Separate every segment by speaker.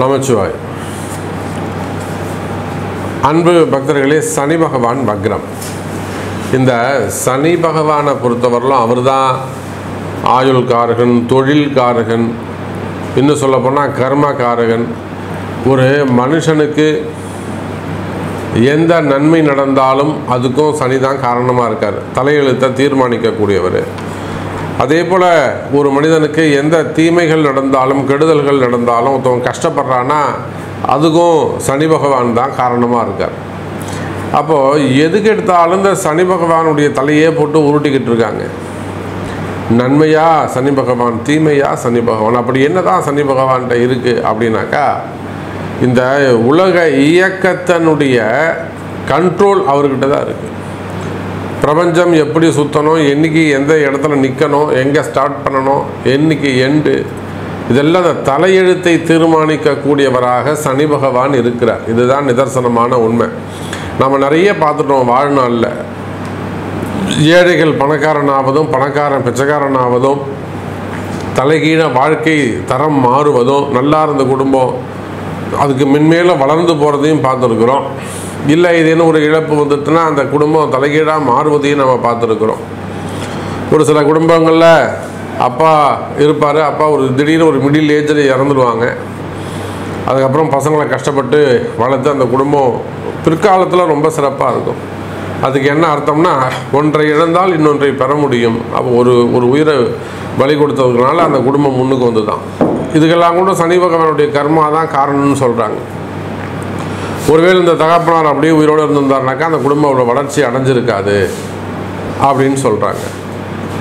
Speaker 1: நமச்சிவாய். அன்பு பக்தர்களே, சனி பகவான் வக்ரம். இந்த சனி பகவானை பொறுத்தவரையிலும் அவர் தான் ஆயுள்காரகன், தொழில்காரகன், இன்னும் சொல்லப்போனால் கர்மகாரகன். ஒரு மனுஷனுக்கு எந்த நன்மை நடந்தாலும் அதுக்கும் சனி தான் காரணமாக இருக்கார். தலையெழுத்தை தீர்மானிக்கக்கூடியவர். அதே போல் ஒரு மனிதனுக்கு எந்த தீமைகள் நடந்தாலும் கெடுதல்கள் நடந்தாலும் ஒருத்தவங்க கஷ்டப்படுறான்னா அதுக்கும் சனி பகவான் தான் காரணமாக இருக்கார். அப்போது எதுக்கு எடுத்தாலும் இந்த சனி பகவானுடைய தலையே போட்டு உருட்டிக்கிட்டு இருக்காங்க. நன்மையா சனி பகவான், தீமையா சனி பகவான். அப்படி என்ன தான் சனி பகவான்கிட்ட இருக்குது அப்படின்னாக்கா, இந்த உலக இயக்கத்தினுடைய கண்ட்ரோல் அவர்கிட்ட தான் இருக்குது. பிரபஞ்சம் எப்படி சுற்றணும், என்றைக்கு எந்த இடத்துல நிற்கணும், எங்கே ஸ்டார்ட் பண்ணணும், என்றைக்கு எண்டு, இதெல்லாம் அந்த தலையெழுத்தை தீர்மானிக்கக்கூடியவராக சனி பகவான் இருக்கிறார். இதுதான் நிதர்சனமான உண்மை. நம்ம நிறைய பார்த்துட்டோம் வாழ்நாளில். ஏழைகள் பணக்காரனாவதும், பணக்காரன் பிச்சைக்காரனாவதும், தலைகீழ வாழ்க்கை தரம் மாறுவதும், நல்லா இருந்த குடும்பம் அதுக்கு மென்மேலும் வளர்ந்து போகிறதையும் பார்த்துருக்குறோம். இல்லை இதுன்னு ஒரு இழப்பு வந்துட்டுனா அந்த குடும்பம் தலைகீழாக மாறுவதையும் நம்ம பார்த்துருக்குறோம். ஒரு சில குடும்பங்களில் அப்பா இருப்பார், அப்பா ஒரு திடீர்னு ஒரு மிடில் ஏஜில் இறந்துடுவாங்க. அதுக்கப்புறம் பசங்களை கஷ்டப்பட்டு வளர்த்து அந்த குடும்பம் பிற்காலத்தில் ரொம்ப சிறப்பாக இருக்கும். அதுக்கு என்ன அர்த்தம்னா, ஒன்றை இழந்தால் இன்னொன்றை பெற முடியும். அப்போ ஒரு உயிரை பலி கொடுத்ததுனால அந்த குடும்பம் முன்னுக்கு வந்து தான். இதுக்கெல்லாம் கூட சனி பகவானுடைய கர்மா தான் காரணம்னு சொல்கிறாங்க. ஒருவேளை இந்த தகப்பனார் அப்படியே உயிரோடு இருந்திருந்தாருனாக்கா அந்த குடும்பம் அவ்வளோ வளர்ச்சி அடைஞ்சிருக்காது அப்படின்னு சொல்கிறாங்க.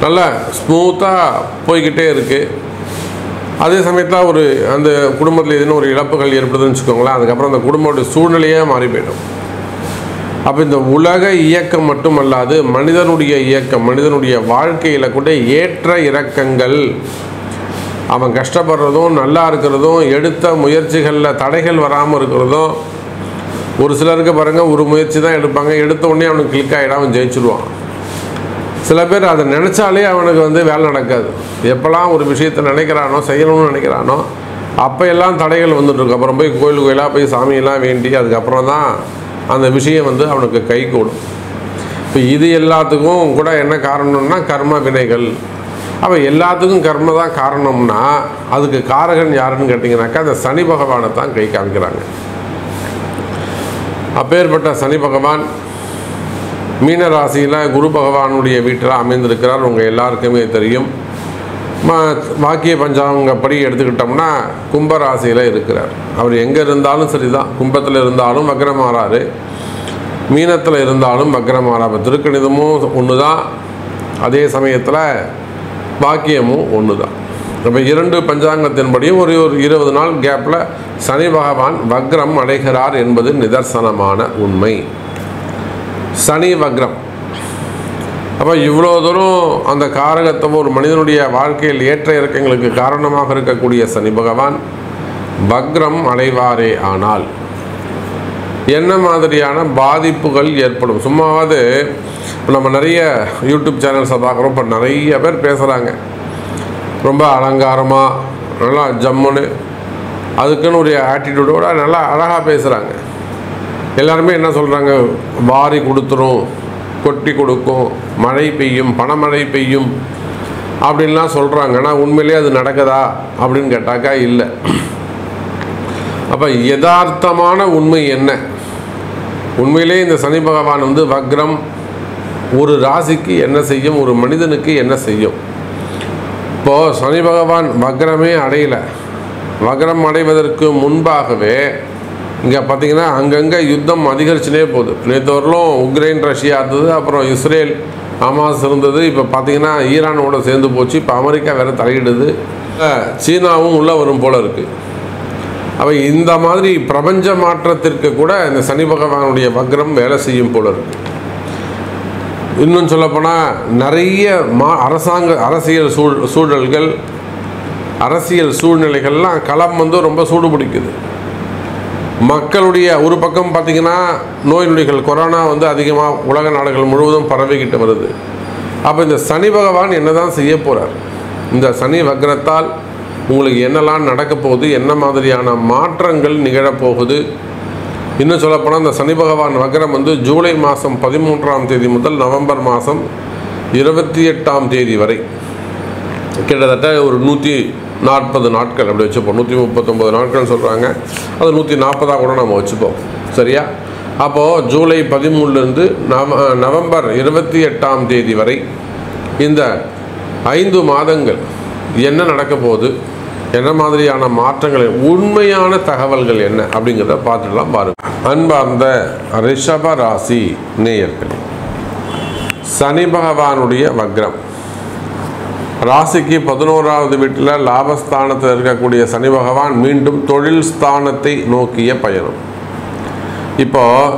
Speaker 1: நல்லா ஸ்மூத்தாக போய்கிட்டே இருக்குது. அதே சமயத்தில் ஒரு அந்த குடும்பத்தில் எதுன்னு ஒரு இழப்புகள் ஏற்படுதுன்னு வச்சுக்கோங்களேன், அதுக்கப்புறம் அந்த குடும்பத்துடைய சூழ்நிலையே மாறி போயிடும். அப்போ இந்த உலக இயக்கம் மட்டுமல்லாது மனிதனுடைய இயக்கம், மனிதனுடைய வாழ்க்கையில் கூட ஏற்ற இறக்கங்கள், அவன் கஷ்டப்படுறதும் நல்லா இருக்கிறதும், எடுத்த முயற்சிகளில் தடைகள் வராமல் இருக்கிறதும். ஒரு சிலருக்கு பாருங்கள், ஒரு முயற்சி தான் எடுப்பாங்க, எடுத்த உடனே அவனுக்கு கிளிக் ஆகிடும், அவன் ஜெயிச்சுடுவான். சில பேர் அதை நினச்சாலே அவனுக்கு வேலை நடக்காது. எப்போல்லாம் ஒரு விஷயத்தை நினைக்கிறானோ, செய்யணும்னு நினைக்கிறானோ, அப்போ எல்லாம் தடைகள் வந்துட்டுருக்கு. அப்புறம் போய் கோயிலாக போய் சாமியெல்லாம் வேண்டி அதுக்கப்புறம் தான் அந்த விஷயம் அவனுக்கு கை கூடும். இப்போ இது எல்லாத்துக்கும் கூட என்ன காரணம்னா கர்ம வினைகள். அப்போ எல்லாத்துக்கும் கர்ம தான் காரணம்னா அதுக்கு காரகன் யாருன்னு கேட்டிங்கனாக்கா அந்த சனி பகவானை தான் கை காமிக்கிறாங்க. அப்பேற்பட்ட சனி பகவான் மீன ராசியில் குரு பகவானுடைய வீட்டில் அமைந்திருக்கிறார். உங்கள் எல்லாருக்குமே தெரியும். வாக்கிய பஞ்சாங்கப்படி எடுத்துக்கிட்டோம்னா கும்பராசியில் இருக்கிறார். அவர் எங்கே இருந்தாலும் சரி தான், கும்பத்தில் இருந்தாலும் வக்ரமாறாரு, மீனத்தில் இருந்தாலும் வக்ரமாறாரு. திருக்கணிதமும் ஒன்று தான், அதே சமயத்தில் வாக்கியமும் ஒன்று தான். இப்போ இரண்டு பஞ்சாங்கத்தின்படியும் ஒரு 20 நாள் கேப்பில் சனி பகவான் வக்ரம் அடைகிறார் என்பது நிதர்சனமான உண்மை. சனி வக்ரம். அப்போ இவ்வளோ தூரம் அந்த காரகத்துவம் ஒரு மனிதனுடைய வாழ்க்கையில் ஏற்ற இறக்கங்களுக்கு காரணமாக இருக்கக்கூடிய சனி பகவான் வக்ரம் அடைவாரே ஆனால் என்ன மாதிரியான பாதிப்புகள் ஏற்படும்? சும்மாவது நம்ம நிறைய யூடியூப் சேனல்ஸை பார்க்குறோம். இப்போ நிறைய பேர் பேசுகிறாங்க ரொம்ப அலங்காரமாக, நல்லா ஜம்முன்னு, அதுக்குன்னு ஒரு ஆட்டிடியூடோட நல்லா அழகாக பேசுகிறாங்க. எல்லாருமே என்ன சொல்கிறாங்க, வாரி கொடுத்துரும், கொட்டி கொடுக்கும், மழை பெய்யும், பணமழை பெய்யும் அப்படின்லாம் சொல்கிறாங்க. ஆனால் உண்மையிலே அது நடக்குதா அப்படின்னு கேட்டாக்கா இல்லை. அப்போ யதார்த்தமான உண்மை என்ன? உண்மையிலே இந்த சனி பகவான் வக்ரம் ஒரு ராசிக்கு என்ன செய்யும், ஒரு மனிதனுக்கு என்ன செய்யும்? இப்போது சனி பகவான் வக்ரமே அடையலை. வக்ரம் அடைவதற்கு முன்பாகவே இங்கே பார்த்திங்கன்னா அங்கங்கே யுத்தம் அதிகரிச்சுனே போகுது. நேற்று வரலும் உக்ரைன் ரஷ்யா இருந்தது, அப்புறம் இஸ்ரேல் ஹமாஸ் இருந்தது. இப்போ பார்த்திங்கன்னா ஈரானோட சேர்ந்து போச்சு. இப்போ அமெரிக்கா வேறு தலையிடுது, சீனாவும் உள்ளே வரும் போல் இருக்குது. அப்போ இந்த மாதிரி பிரபஞ்ச மாற்றத்திற்கு கூட இந்த சனி பகவானுடைய வக்ரம் வேலை செய்யும் போல் இருக்குது. இன்னும் சொல்லப்போனால் நிறைய அரசியல் சூழ்நிலைகள்லாம் களம் ரொம்ப சூடு பிடிக்குது. மக்களுடைய ஒரு பக்கம் பார்த்திங்கன்னா நோய் நொடிகள், கொரோனா அதிகமாக உலக நாடுகள் முழுவதும் பரவிக்கிட்டு வருது. அப்போ இந்த சனி பகவான் என்ன தான் செய்ய போகிறார்? இந்த சனி வக்ரத்தால் உங்களுக்கு என்னெல்லாம் நடக்க போகுது, என்ன மாதிரியான மாற்றங்கள் நிகழப்போகுது. இன்னும் சொல்லப்போனால் இந்த சனி பகவான் வக்ரம் வந்து ஜூலை மாதம் 13ஆம் தேதி முதல் நவம்பர் மாதம் 28ஆம் தேதி வரை கிட்டத்தட்ட ஒரு 140 நாட்கள் அப்படி வச்சுப்போம். 139 நாட்கள் சொல்கிறாங்க, அது 140 கூட நம்ம வச்சுப்போம். சரியா? அப்போது ஜூலை 13லேருந்து நவம்பர் 28ஆம் தேதி வரை இந்த 5 மாதங்கள் என்ன நடக்க போகுது, என்ன மாதிரியான மாற்றங்கள், உண்மையான தகவல்கள் என்ன அப்படிங்கிறத பார்த்துடலாம் பாருங்கள். அன்பார்ந்த ரிஷப ராசி நேயர்களே, சனி பகவானுடைய வக்ரம் ராசிக்கு 11வது வீட்டில் லாபஸ்தானத்தில் இருக்கக்கூடிய சனி பகவான் மீண்டும் தொழில் ஸ்தானத்தை நோக்கிய பயணம். இப்போது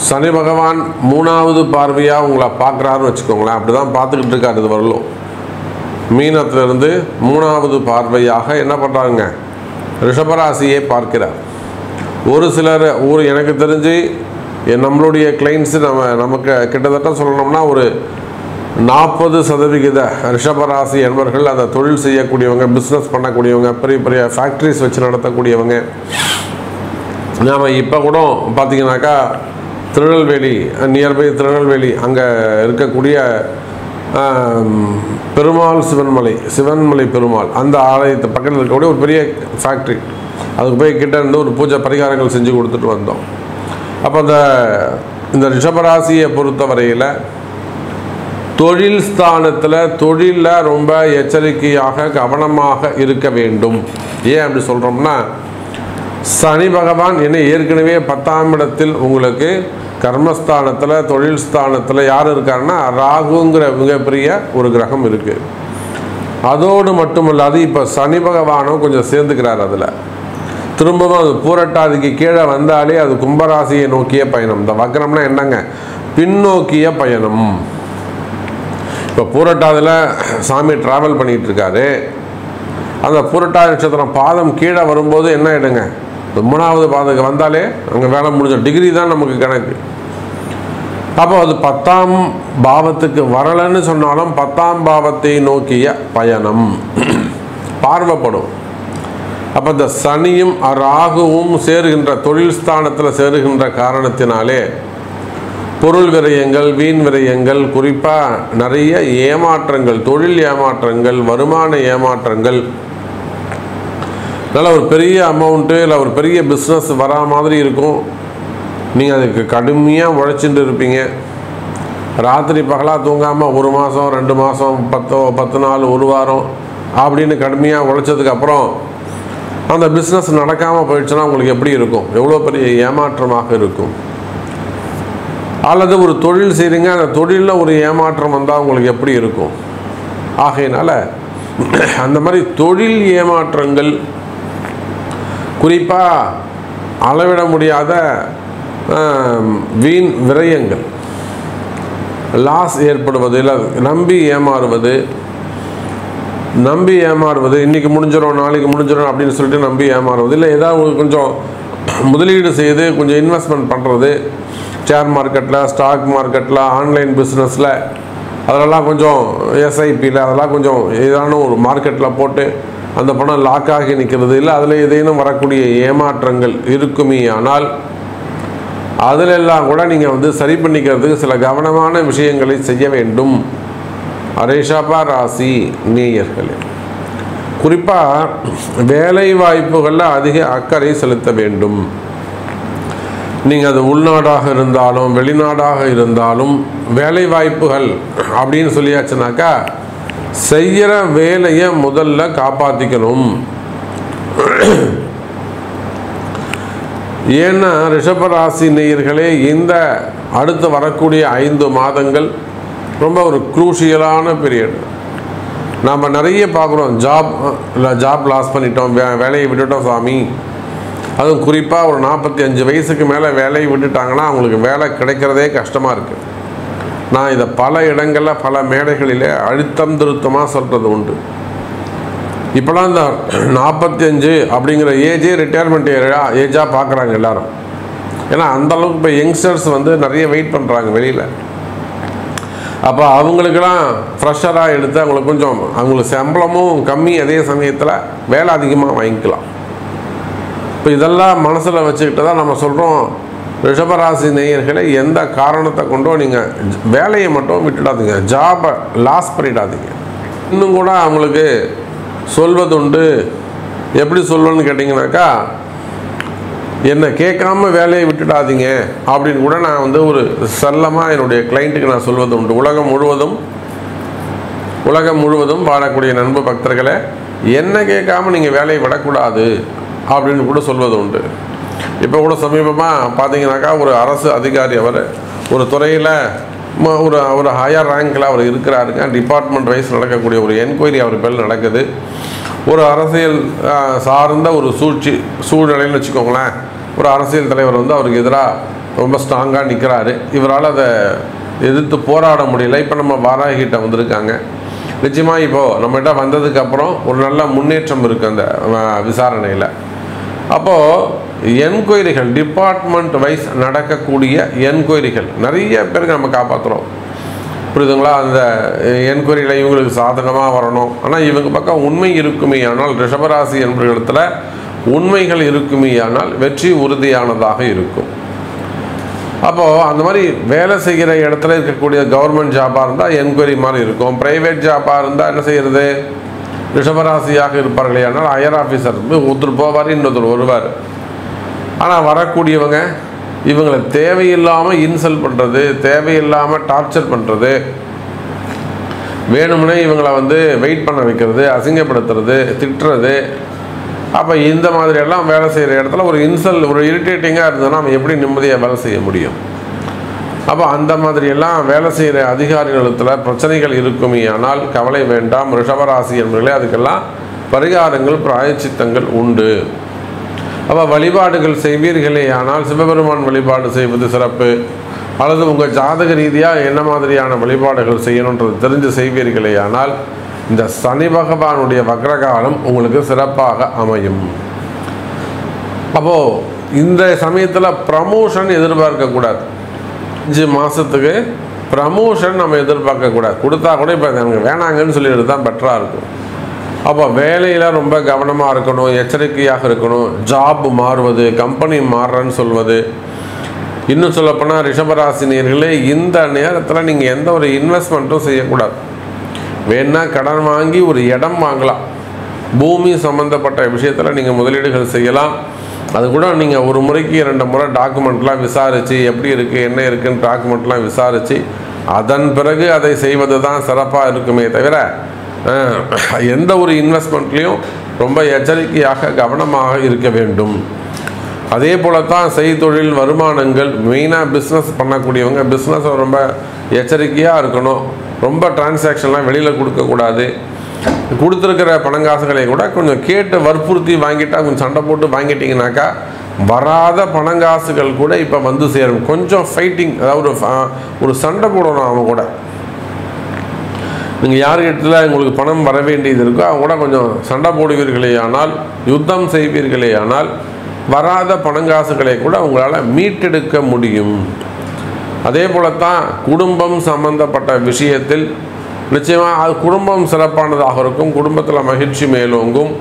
Speaker 1: சனி பகவான் 3வது பார்வையாக உங்களை பார்க்குறாருன்னு வச்சுக்கோங்களேன். அப்படி தான் பார்த்துக்கிட்டு இருக்காரு இது வரலும். மீனத்திலிருந்து 3வது பார்வையாக என்ன பண்ணுறாங்க, ரிஷபராசியை பார்க்கிறார். ஒரு சிலர் எனக்கு தெரிஞ்சு நம்மளுடைய கிளைண்ட்ஸு நமக்கு கிட்டத்தட்ட சொல்லணும்னா ஒரு 40% ரிஷபராசி என்பவர்கள் அந்த தொழில் செய்யக்கூடியவங்க, பிஸ்னஸ் பண்ணக்கூடியவங்க, பெரிய பெரிய ஃபேக்ட்ரிஸ் வச்சு நடத்தக்கூடியவங்க. நாம் இப்போ கூட பார்த்திங்கனாக்கா திருநெல்வேலி, நியர்பை திருநெல்வேலி அங்கே இருக்கக்கூடிய பெருமாள் சிவன்மலை பெருமாள் அந்த ஆலயத்து பக்கத்தில் இருக்கக்கூடிய ஒரு பெரிய ஃபேக்ட்ரி, அதுக்கு போய் கிட்ட இருந்து ஒரு பூஜை பரிகாரங்கள் செஞ்சு கொடுத்துட்டு வந்தோம். அப்போ இந்த ரிஷபராசியை பொறுத்த வரையில் தொழில் ஸ்தானத்தில் தொழிலில் ரொம்ப எச்சரிக்கையாக கவனமாக இருக்க வேண்டும். ஏன் அப்படி சொல்கிறோம்னா, சனி பகவான் என்ன ஏற்கனவே 10ஆம் இடத்தில் உங்களுக்கு கர்மஸ்தானத்தில் தொழில் ஸ்தானத்தில் யார் இருக்காருன்னா ராகுங்கிற மிகப்பெரிய ஒரு கிரகம் இருக்குது. அதோடு மட்டுமல்லாது இப்போ சனி பகவானும் கொஞ்சம் சேர்ந்துக்கிறார். அதில் திரும்பவும் அது பூரட்டாதிக்கு கீழே வந்தாலே அது கும்பராசியை நோக்கிய பயணம். இந்த வக்ரம்னா என்னங்க, பின்னோக்கிய பயணம். இப்போ பூரட்டாதியில் சாமி ட்ராவல் பண்ணிகிட்டு இருக்காரு. அந்த பூரட்டாதி நட்சத்திரம் பாதம் கீழே வரும்போது என்ன ஆகிடுங்க, 3வது பாதத்துக்கு வந்தாலே அங்கே வேலை முடிஞ்ச டிகிரி தான் நமக்கு கணக்கு. அப்போ அது 10ஆம் பாவத்துக்கு வரலைன்னு சொன்னாலும் 10ஆம் பாவத்தை நோக்கிய பயணம் பார்வைப்படும். அப்போ இந்த சனியும் ராகுவும் சேருகின்ற தொழில் ஸ்தானத்தில் சேருகின்ற காரணத்தினாலே பொருள் விரயங்கள், வீண் விரயங்கள், குறிப்பாக நிறைய ஏமாற்றங்கள், தொழில் ஏமாற்றங்கள், வருமான ஏமாற்றங்கள், நல்ல ஒரு பெரிய அமௌண்ட்டு இல்லை ஒரு பெரிய பிஸ்னஸ் வரா மாதிரி இருக்கும். நீங்கள் அதுக்கு கடுமையாக உழைச்சிட்டு இருப்பீங்க. ராத்திரி பகலாக தூங்காமல் 1 மாதம் 2 மாதம் 10 நாள் 1 வாரம் அப்படின்னு கடுமையாக உழைச்சதுக்கப்புறம் அந்த பிஸ்னஸ் நடக்காமல் போயிடுச்சுன்னா உங்களுக்கு எப்படி இருக்கும், எவ்வளோ பெரிய ஏமாற்றமாக இருக்கும். அல்லது ஒரு தொழில் செய்கிறீங்க, அந்த தொழிலில் ஒரு ஏமாற்றம் வந்தால் உங்களுக்கு எப்படி இருக்கும். ஆகையினால அந்த மாதிரி தொழில் ஏமாற்றங்கள், குறிப்பாக அளவிட முடியாத வீண் விரயங்கள், லாஸ் ஏற்படுவது, இல்லை நம்பி ஏமாறுவது, இன்றைக்கி முடிஞ்சிடும் நாளைக்கு முடிஞ்சிடும் அப்படின்னு சொல்லிட்டு நம்பி ஏமாறுவது, இல்லை ஏதாவது கொஞ்சம் முதலீடு செய்து கொஞ்சம் இன்வெஸ்ட்மெண்ட் பண்ணுறது, ஷேர் மார்க்கெட்டில், ஸ்டாக் மார்க்கெட்டில், ஆன்லைன் பிஸ்னஸில், அதெல்லாம் கொஞ்சம் எஸ்ஐபியில், அதெல்லாம் கொஞ்சம் ஏதான ஒரு மார்க்கெட்டில் போட்டு அந்த பணம் லாக் ஆகி நிற்கிறது, இல்லை அதில் ஏதேனும் வரக்கூடிய ஏமாற்றங்கள் இருக்குமே. ஆனால் அதிலெல்லாம் கூட நீங்கள் சரி பண்ணிக்கிறதுக்கு சில கவனமான விஷயங்களை செய்ய வேண்டும். ரிஷப ராசி நேயர்களே, குறிப்பாக வேலை வாய்ப்புகளில் அதிக அக்கறை செலுத்த வேண்டும். நீங்கள் அது உள்நாடாக இருந்தாலும் வெளிநாடாக இருந்தாலும் வேலை வாய்ப்புகள் அப்படின்னு சொல்லியாச்சுனாக்கா செய்கிற வேலையை முதல்ல காப்பாற்றிக்கணும். ஏன்னா ரிஷபராசி நேயர்களே, இந்த அடுத்து வரக்கூடிய 5 மாதங்கள் ரொம்ப ஒரு குரூஷியலான பீரியட். நாம் நிறைய பார்க்குறோம், ஜாப் லாஸ் பண்ணிட்டோம், வேலையை விட்டுட்டோம் சாமி. அதுவும் குறிப்பாக ஒரு 45 வயசுக்கு மேலே வேலையை விட்டுட்டாங்கன்னா அவங்களுக்கு வேலை கிடைக்கிறதே கஷ்டமாக இருக்குது. நான் இதை பல இடங்களில் பல மேடைகளில் அழுத்தம் திருத்தமாக சொல்கிறது உண்டு. இப்போலாம் இந்த 45 அப்படிங்கிற ஏஜே ரிட்டையர்மெண்ட் ஏஜாக பார்க்குறாங்க எல்லோரும். ஏன்னா அந்தளவுக்கு இப்போ யங்ஸ்டர்ஸ் நிறைய வெயிட் பண்ணுறாங்க வெளியில். அப்போ அவங்களுக்கெல்லாம் ஃப்ரெஷராக எடுத்து அவங்களுக்கு கொஞ்சம் அவங்களுக்கு சம்பளமும் கம்மி, அதே சமயத்தில் வேலை அதிகமாக வாங்கிக்கலாம். இப்போ இதெல்லாம் மனசில் வச்சுக்கிட்டு தான் நம்ம சொல்கிறோம், ரிஷபராசி நேயர்களை எந்த காரணத்தை கொண்டோ நீங்கள் வேலையை மட்டும் விட்டுடாதீங்க, ஜாபை லாஸ் பண்ணிடாதீங்க. இன்னும் கூட அவங்களுக்கு சொல்வதுண்டு. எப்படி சொல்லுன்னு கேட்டிங்கனாக்கா, என்னை கேட்காம வேலையை விட்டுடாதீங்க அப்படின்னு கூட நான் வந்து ஒரு செல்லமாக என்னுடைய கிளைண்ட்டுக்கு நான் சொல்வது உண்டு. உலகம் முழுவதும் வாழக்கூடிய நண்பு பக்தர்களை என்ன கேட்காம நீங்கள் வேலையை விடக்கூடாது அப்படின்னு கூட சொல்வது உண்டு. இப்போ கூட சமீபமாக பார்த்தீங்கன்னாக்கா ஒரு அரசு அதிகாரி, அவர் ஒரு துறையில் ஒரு ஹையர் ரேங்கில் அவர் இருக்கிறாருங்க. டிபார்ட்மெண்ட் வைஸ் நடக்கக்கூடிய ஒரு என்கொயரி அவர் பேரில் நடக்குது. ஒரு அரசியல் சார்ந்த ஒரு சூழ்நிலைன்னு வச்சுக்கோங்களேன். ஒரு அரசியல் தலைவர் வந்து அவருக்கு எதிராக ரொம்ப ஸ்ட்ராங்காக நிற்கிறாரு. இவரால் அதை எதிர்த்து போராட முடியல. இப்போ நம்ம வாராகிட்ட வந்திருக்காங்க. நிச்சயமாக இப்போது நம்மகிட்ட வந்ததுக்கப்புறம் ஒரு நல்ல முன்னேற்றம் இருக்குது அந்த விசாரணையில். அப்போது என்கொயரிகள், டிபார்ட்மெண்ட் வைஸ் நடக்கக்கூடிய என்கொயரிகள் நிறைய பேருக்கு நம்ம காப்பாற்றுறோம், புரியுதுங்களா? அந்த என்கொயரியில் இவங்களுக்கு சாதகமாக வரணும். ஆனால் இவங்க பக்கம் உண்மை இருக்குமே ஆனால், ரிஷபராசி என்பவர்களிடத்தில் உண்மைகள் இருக்குமே ஆனால் வெற்றி உறுதியானதாக இருக்கும். அப்போது அந்த மாதிரி வேலை செய்கிற இடத்துல இருக்கக்கூடிய கவர்மெண்ட் ஜாபாக இருந்தால் என்கொயரி மாதிரி இருக்கும். ப்ரைவேட் ஜாபாக இருந்தால் என்ன செய்கிறது, ரிஷபராசியாக இருப்பார்களே ஆனால் ஹையர் ஆஃபீஸர் ஒருத்தர் போவார், இன்னொருத்தர் வருவார். ஆனால் வரக்கூடியவங்க இவங்களை தேவையில்லாமல் இன்சல்ட் பண்ணுறது, தேவையில்லாமல் டார்ச்சர் பண்ணுறது, வேணும்னே இவங்களை வந்து வெயிட் பண்ண வைக்கிறது, அசிங்கப்படுத்துறது, திட்டுறது. அப்போ இந்த மாதிரியெல்லாம் வேலை செய்கிற இடத்துல ஒரு இரிட்டேட்டிங்காக இருந்ததுன்னா நம்ம எப்படி நிம்மதியாக வேலை செய்ய முடியும்? அப்போ அந்த மாதிரியெல்லாம் வேலை செய்கிற அதிகாரிகளிடத்தில் பிரச்சனைகள் இருக்குமே ஆனால் கவலை வேண்டாம் ரிஷபராசி என்பவர்களே. அதுக்கெல்லாம் பரிகாரங்கள், பிராயச்சித்தங்கள் உண்டு. அப்போ வழிபாடுகள் செய்வீர்களே ஆனால் சிவபெருமான் வழிபாடு செய்வது சிறப்பு. அல்லது உங்கள் ஜாதக ரீதியாக என்ன மாதிரியான வழிபாடுகள் செய்யணுன்றது தெரிஞ்சு செய்வீர்களே ஆனால் இந்த சனி பகவானுடைய வக்ரகாலம் உங்களுக்கு சிறப்பாக அமையும். அப்போது இந்த சமயத்தில் ப்ரமோஷன் எதிர்பார்க்கக்கூடாது. 5 மாதத்துக்கு ப்ரமோஷன் நம்ம எதிர்பார்க்கக்கூடாது. கொடுத்தா கூட இப்போ எனக்கு வேணாங்கன்னு சொல்லிட்டு தான் பெட்டராக இருக்கும். அப்போ வேலையில் ரொம்ப கவனமாக இருக்கணும், எச்சரிக்கையாக இருக்கணும். ஜாப் மாறுவது, கம்பெனி மாறுறன்னு சொல்வது. இன்னும் சொல்லப்போனால் ரிஷபராசினியர்களே, இந்த நேரத்தில் நீங்கள் எந்த ஒரு இன்வெஸ்ட்மெண்ட்டும் செய்யக்கூடாது. வேணா கடன் வாங்கி ஒரு இடம் வாங்கலாம். பூமி சம்மந்தப்பட்ட விஷயத்தில் நீங்கள் முதலீடுகள் செய்யலாம். அது கூட நீங்கள் ஒரு முறைக்கு 2 முறை டாக்குமெண்ட்லாம் விசாரித்து எப்படி இருக்குது என்ன இருக்குன்னு டாக்குமெண்ட்லாம் விசாரித்து அதன் பிறகு அதை செய்வது தான் சிறப்பாக இருக்குமே தவிர எந்த ஒரு இன்வெஸ்ட்மெண்ட்லேயும் ரொம்ப எச்சரிக்கையாக கவனமாக இருக்க வேண்டும். அதே போல தான் செய்தொழில் வருமானங்கள், மெயினாக பிஸ்னஸ் பண்ணக்கூடியவங்க பிஸ்னஸை ரொம்ப எச்சரிக்கையாக இருக்கணும். ரொம்ப டிரான்சாக்ஷன்லாம் வெளியில் கொடுக்கக்கூடாது. கொடுத்துருக்கிற பணங்காசுகளை கூட கொஞ்சம் கேட்டு வற்புறுத்தி வாங்கிட்டால், கொஞ்சம் சண்டை போட்டு வாங்கிட்டீங்கன்னாக்கா வராத பணங்காசுகள் கூட இப்போ வந்து சேரும். கொஞ்சம் ஃபைட்டிங், அதாவது ஒரு சண்டை போடணும் அவங்க கூட. நீங்கள் யார்கிட்ட உங்களுக்கு பணம் வர வேண்டியது இருக்கோ அவங்க கூட கொஞ்சம் சண்டை போடுவீர்களே ஆனால், யுத்தம் செய்வீர்களே ஆனால் வராத பணங்காசுகளை கூட உங்களால் மீட்டெடுக்க முடியும். அதே போலத்தான் குடும்பம் சம்பந்தப்பட்ட விஷயத்தில் நிச்சயமாக அது குடும்பம் சிறப்பானதாக இருக்கும். குடும்பத்தில் மகிழ்ச்சி மேலோங்கும்.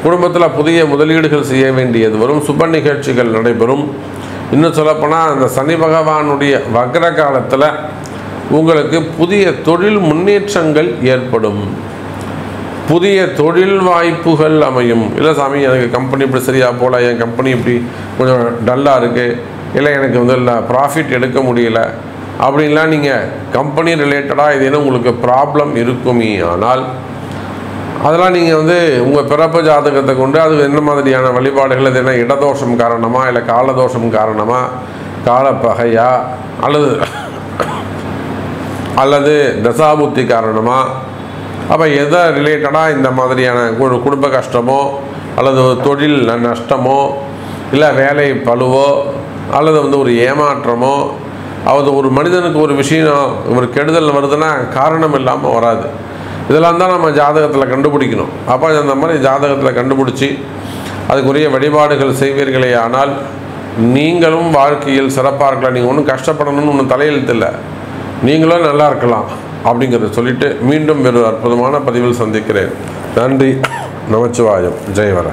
Speaker 1: குடும்பத்தில் புதிய முதலீடுகள் செய்ய வேண்டியது வரும். சுப நிகழ்ச்சிகள் நடைபெறும். இன்னும் சொல்லப்போனால் அந்த சனி பகவானுடைய வக்ர காலத்தில் உங்களுக்கு புதிய தொழில் முன்னேற்றங்கள் ஏற்படும். புதிய தொழில் வாய்ப்புகள் அமையும். இல்லை சாமி, எனக்கு கம்பெனி இப்படி சரியாக போகல, என் கம்பெனி இப்படி கொஞ்சம் டல்லாக இருக்குது, இல்லை எனக்கு வந்து இல்லை ப்ராஃபிட் எடுக்க முடியல அப்படின்லாம் நீங்கள் கம்பெனி ரிலேட்டடாக இது என்ன உங்களுக்கு ப்ராப்ளம் இருக்குமே ஆனால் அதெல்லாம் நீங்கள் வந்து உங்கள் பிறப்பு ஜாதகத்தை கொண்டு அது என்ன மாதிரியான வழிபாடுகள், அது என்ன இடதோஷம் காரணமாக, இல்லை காலதோஷம் காரணமாக, காலப்பகையா, அல்லது தசாபுத்தி காரணமாக, அப்போ எதை ரிலேட்டடாக இந்த மாதிரியான குடும்ப கஷ்டமோ அல்லது தொழில் நஷ்டமோ இல்லை வேலை பழுவோ அல்லது வந்து ஒரு ஏமாற்றமோ, அது ஒரு மனிதனுக்கு ஒரு விஷயம் ஒரு கெடுதல் வருதுன்னா காரணம் இல்லாமல் வராது. இதெல்லாம் தான் நம்ம ஜாதகத்தில் கண்டுபிடிக்கணும். அப்போ அந்த மாதிரி ஜாதகத்தில் கண்டுபிடிச்சி அதுக்குரிய வழிபாடுகள் செய்வீர்களே ஆனால் நீங்களும் வாழ்க்கையில் சிறப்பாக இருக்கலாம். நீங்கள் ஒன்றும் கஷ்டப்படணும்னு ஒன்றும் தலையெழுத்து இல்லை. நீங்களும் நல்லா இருக்கலாம் அப்படிங்கிறத சொல்லிவிட்டு மீண்டும் ஒரு அற்புதமான பதிவில் சந்திக்கிறேன். நன்றி. நமச்சிவாயம். ஜெயவர.